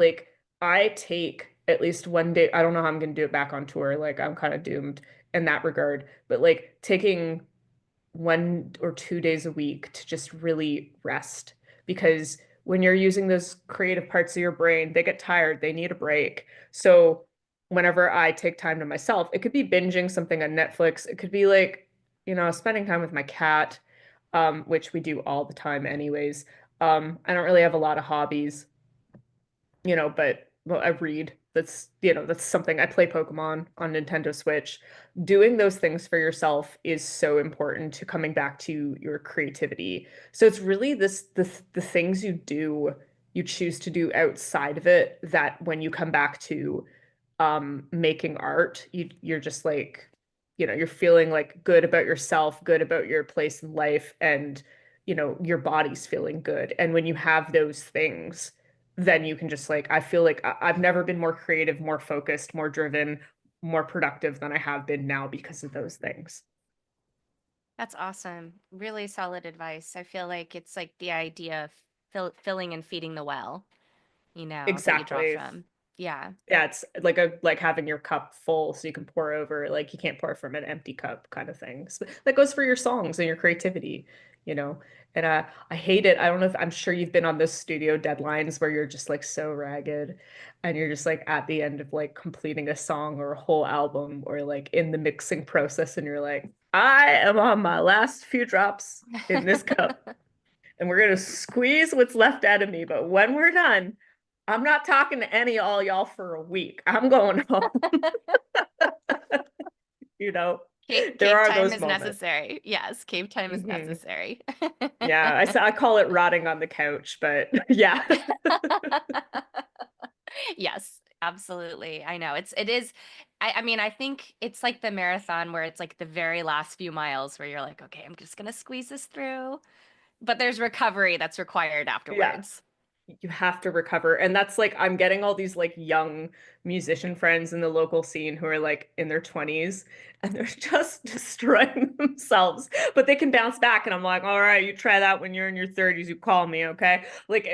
like I take at least one day. I don't know how I'm gonna do it back on tour. Like I'm kind of doomed in that regard. But like taking 1 or 2 days a week to just really rest because when you're using those creative parts of your brain, they get tired, they need a break. So whenever I take time to myself, it could be binging something on Netflix, it could be like, spending time with my cat, which we do all the time anyways. I don't really have a lot of hobbies, but well, I read. That's something I play Pokemon on Nintendo Switch. Doing those things for yourself is so important to coming back to your creativity. So it's really the things you choose to do outside of it that when you come back to making art, you're just like, you're feeling like good about yourself, good about your place in life, and your body's feeling good. And when you have those things, then you can just like, I feel like I've never been more creative, more focused, more driven, more productive than I have been now because of those things. That's awesome. Really solid advice. I feel like it's like the idea of filling and feeding the well, that you draw Exactly. from. Yeah. Yeah, it's like having your cup full so you can pour over. Like you can't pour from an empty cup kind of thing. So that goes for your songs and your creativity, you know. And I hate it. I don't know if I'm sure you've been on those studio deadlines where you're just like so ragged and you're just like at the end of like completing a song or a whole album or like in the mixing process and you're like, I am on my last few drops in this cup and we're gonna squeeze what's left out of me. But when we're done, I'm not talking to any of all y'all for a week. I'm going home. you know, there Cave are time those is moments. necessary. Yes, cave time is Hmm. necessary. Yeah, I call it rotting on the couch, but yeah. Yes, absolutely. I know. It is. I mean, I think it's like the marathon where it's like the very last few miles where you're like, okay, I'm just gonna squeeze this through. But there's recovery that's required Yeah. afterwards. You have to recover. And that's like I'm getting all these like young musician friends in the local scene who are like in their 20s and they're just destroying themselves. But they can bounce back and I'm like, "All right, you try that when you're in your 30s, you call me, okay?" Like